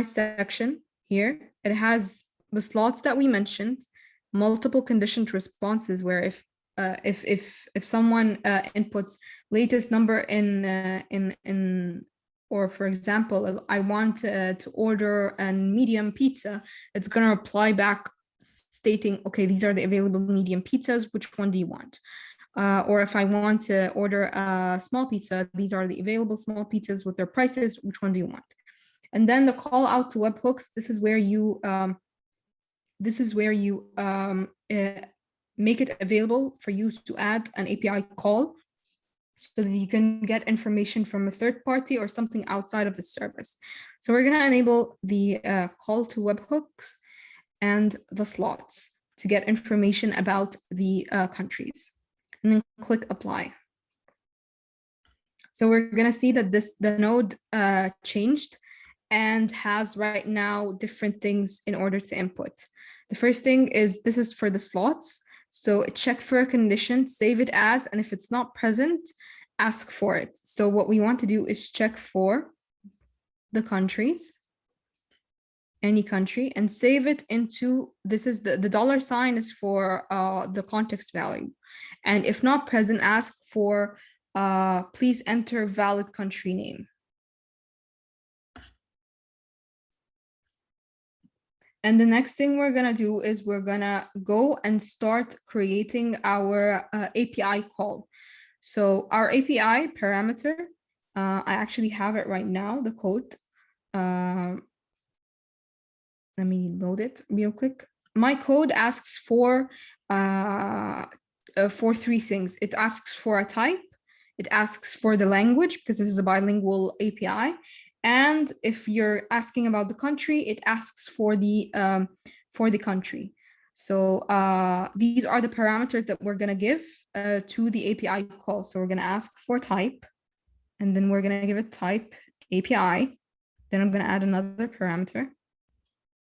section here. It has the slots that we mentioned, multiple conditioned responses, where if someone inputs latest number in or for example, I want to order a medium pizza, it's going to reply back stating, okay, these are the available medium pizzas, which one do you want? Or if I want to order a small pizza, these are the available small pizzas with their prices, which one do you want? And then the call out to webhooks, this is where you make it available for you to add an API call so that you can get information from a third party or something outside of the service. So we're going to enable the call to webhooks and the slots to get information about the countries, and then click apply. So we're going to see that the node changed and has right now different things in order to input. The first thing is this is for the slots. So check for a condition, save it as, and if it's not present, ask for it. So what we want to do is check for the countries, any country, and save it into, this is the $sign is for the context value. And if not present, ask for please enter valid country name. And the next thing we're going to do is we're going to go and start creating our API call. So our API parameter, I actually have it right now, the code. Let me load it real quick. My code asks for 3 things. It asks for a type. It asks for the language, because this is a bilingual API. And if you're asking about the country, it asks for the country. So these are the parameters that we're going to give to the API call. So we're going to ask for type, and then we're going to give it type API. Then I'm going to add another parameter,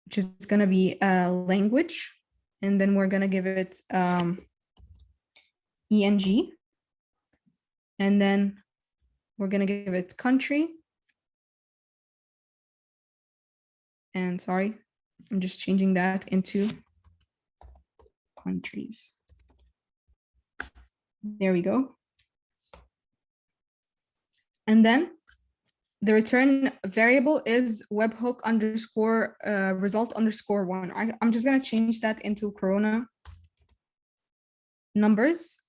which is going to be language. And then we're going to give it ENG. And then we're going to give it country. And sorry, I'm just changing that into countries. There we go. And then the return variable is webhook underscore result underscore 1. I'm just going to change that into corona numbers.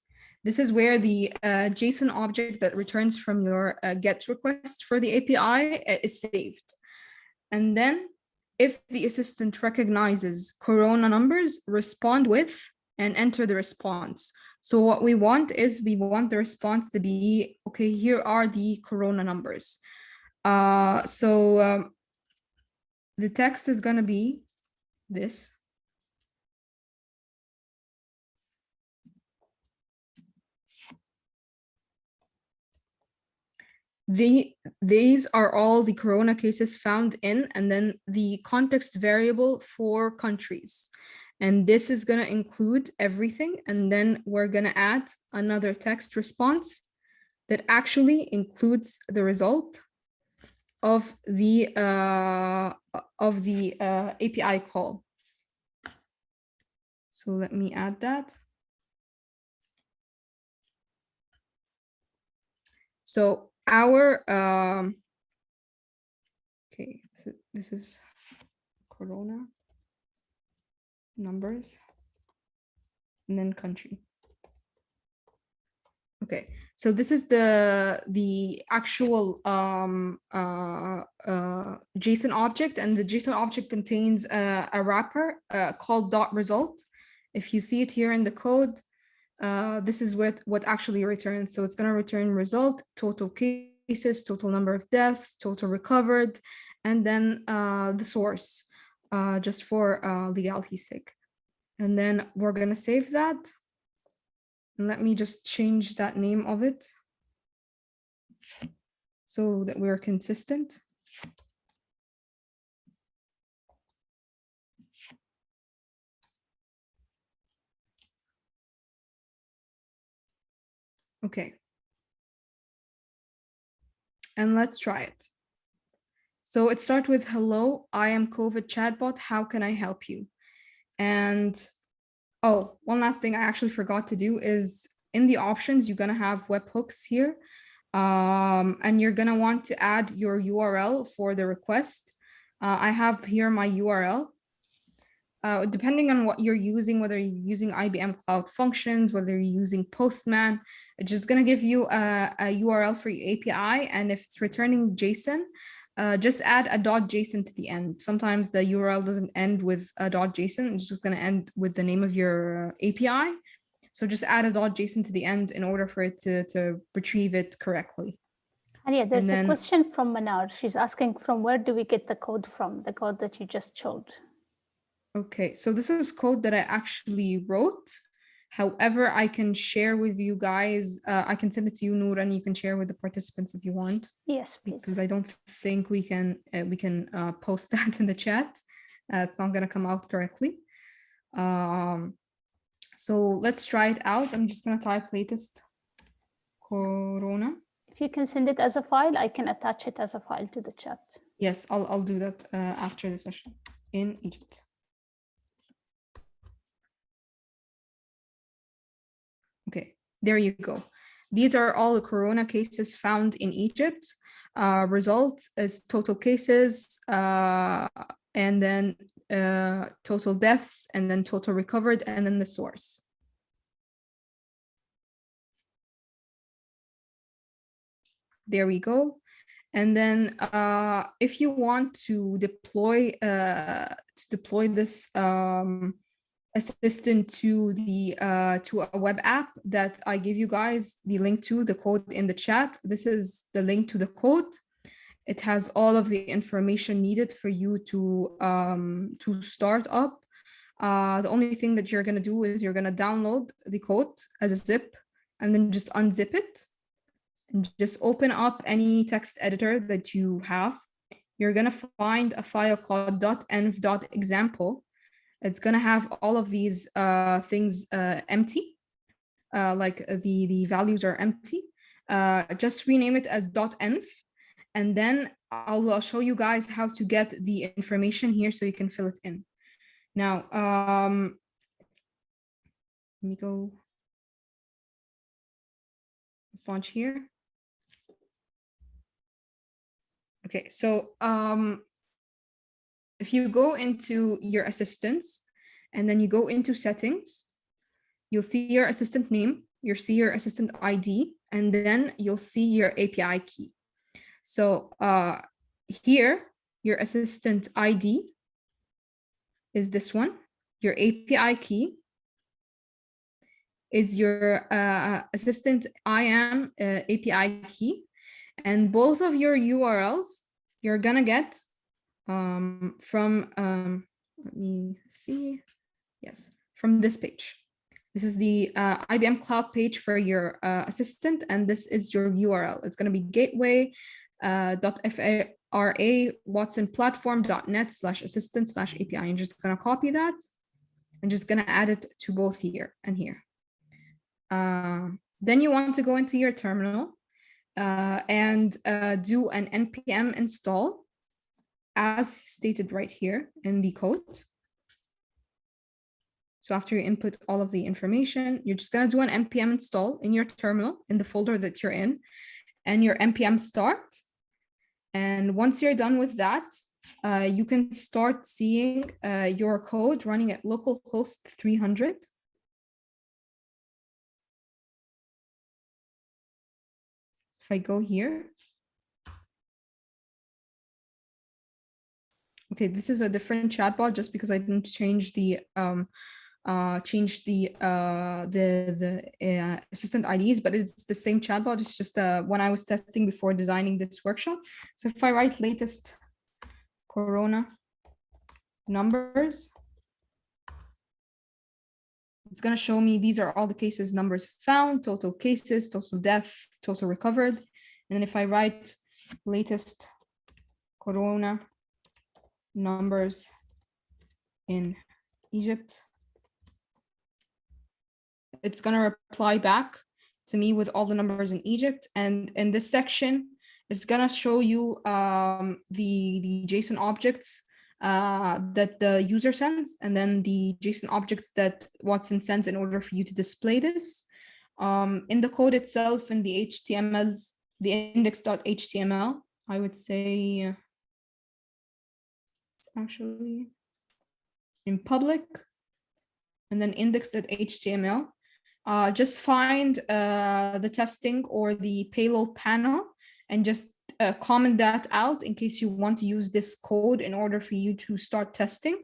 This is where the JSON object that returns from your GET request for the API is saved. And then if the assistant recognizes corona numbers, respond with and enter the response. So what we want is we want the response to be, okay, here are the corona numbers. The text is going to be this. These are all the corona cases found in, and then the context variable for countries. And this is going to include everything. And then we're going to add another text response that actually includes the result of the API call. So let me add that. So our okay, so this is corona numbers. and then country. Okay, so this is the actual JSON object, and the JSON object contains a wrapper called .result. If you see it here in the code, this is what actually returns. So it's going to return result, total cases, total number of deaths, total recovered, and then the source, just for legality's sake. And then we're going to save that. And let me just change that name of it so that we're consistent. Okay. And let's try it. So it starts with, hello, I am COVID chatbot. How can I help you? And oh, one last thing I actually forgot to do is in the options, you're going to have webhooks here. And you're going to want to add your URL for the request. I have here my URL. Depending on what you're using, whether you're using IBM Cloud Functions, whether you're using Postman, it's just going to give you a URL for your API. And if it's returning JSON, just add a .json to the end. Sometimes the URL doesn't end with a .json. It's just going to end with the name of your API. So just add a .json to the end in order for it to retrieve it correctly. And yeah, there's a question from Manar. She's asking, from where do we get the code from, the code that you just showed? Okay, so this is code that I actually wrote. However, I can share with you guys, I can send it to you, Noor, and you can share with the participants if you want. Yes, please. Because I don't think we can post that in the chat. It's not gonna come out correctly. So let's try it out. I'm just gonna type latest corona. If you can send it as a file, I can attach it as a file to the chat. Yes, I'll do that after the session in Egypt. Okay, there you go. These are all the corona cases found in Egypt. Result is total cases, and then total deaths, and then total recovered, and then the source. There we go. And then if you want to deploy this assistant to a web app that I give you guys the link to, the code in the chat. This is the link to the code. It has all of the information needed for you to start up. The only thing that you're gonna do is you're gonna download the code as a zip and then just unzip it and just open up any text editor that you have. You're gonna find a file called .env.example. It's gonna have all of these things empty, like the values are empty. Just rename it as .env, and then I'll show you guys how to get the information here so you can fill it in. Now, let me go. Let's launch here. Okay, so if you go into your assistants and then you go into settings, you'll see your assistant name, you'll see your assistant ID, and then you'll see your API key. So here, your assistant ID is this one. Your API key is your assistant IAM API key. And both of your URLs, you're gonna get from, let me see, yes, from this page. This is the IBM Cloud page for your assistant, and this is your URL. It's gonna be gateway.fra watsonplatform.net/assistant/API. I'm just gonna copy that and just gonna add it to both here and here. Then you want to go into your terminal and do an npm install as stated right here in the code. So after you input all of the information, you're just gonna do an npm install in your terminal in the folder that you're in, and your npm start. And once you're done with that, you can start seeing your code running at localhost 300. if I go here. Okay, this is a different chatbot just because I didn't change the assistant IDs, but it's the same chatbot. It's just one I was testing before designing this workshop. So if I write latest corona numbers, it's going to show me these are all the cases numbers found, total cases, total death, total recovered. And then if I write latest corona numbers in Egypt, it's going to reply back to me with all the numbers in Egypt. And in this section, it's going to show you the JSON objects that the user sends, and then the JSON objects that Watson sends in order for you to display this. In the code itself, in the HTMLs, the index.html, I would say it's actually in public, and then index.html. Just find the testing or the payload panel and just comment that out in case you want to use this code in order for you to start testing.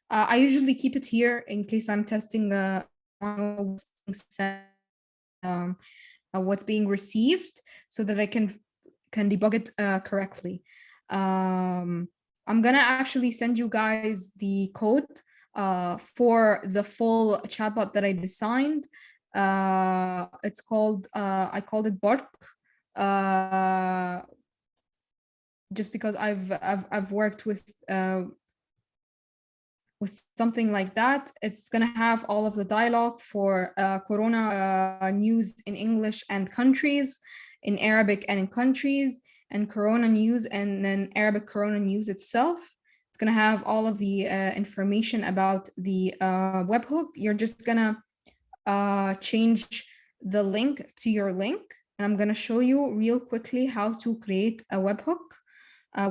I usually keep it here in case I'm testing what's being received so that I can debug it correctly. I'm gonna actually send you guys the code for the full chatbot that I designed. It's called, I called it Bark, just because I've worked with something like that. It's gonna have all of the dialogue for Corona news in English and countries, in Arabic and in countries, and Corona news and then Arabic Corona news itself. It's gonna have all of the information about the webhook. You're just gonna change the link to your link. And I'm gonna show you real quickly how to create a webhook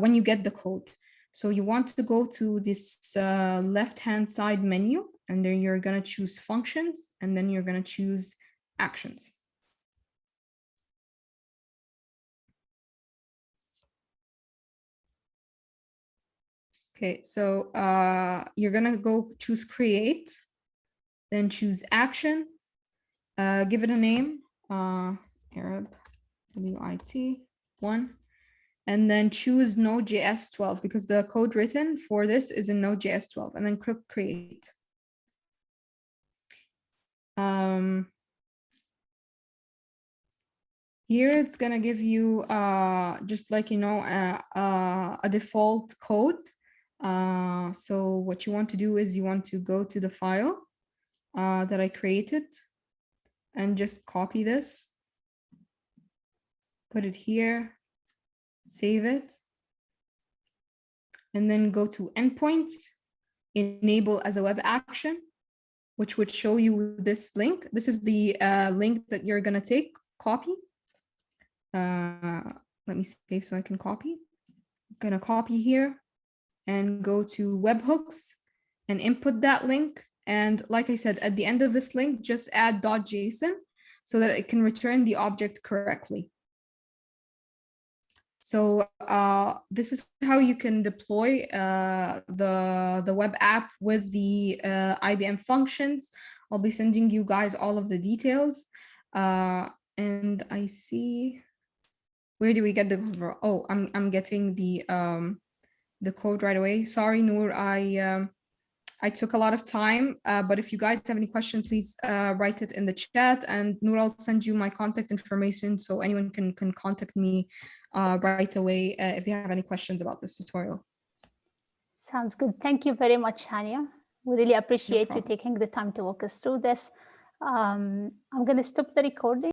when you get the code. So you want to go to this left-hand side menu, and then you're gonna choose functions, and then you're gonna choose actions. Okay, so you're gonna go choose create, then choose action, give it a name, Arab, WIT 1, and then choose Node.js 12 because the code written for this is in Node.js 12, and then click create. Here it's gonna give you just like, you know, a default code. So what you want to do is you want to go to the file that I created and just copy this, put it here, save it, and then go to endpoints, enable as a web action, which would show you this link. This is the link that you're gonna take, copy. Let me save so I can copy. I'm gonna copy here and go to webhooks and input that link. And like I said, at the end of this link, just add .json so that it can return the object correctly. So this is how you can deploy the web app with the IBM functions. I'll be sending you guys all of the details. And I see, where do we get the code? Oh, I'm getting the code right away. Sorry, Noor, I took a lot of time, but if you guys have any questions, please write it in the chat, and Noor, I'll send you my contact information so anyone can contact me right away if you have any questions about this tutorial. Sounds good. Thank you very much, Hania. We really appreciate you taking the time to walk us through this. I'm going to stop the recording.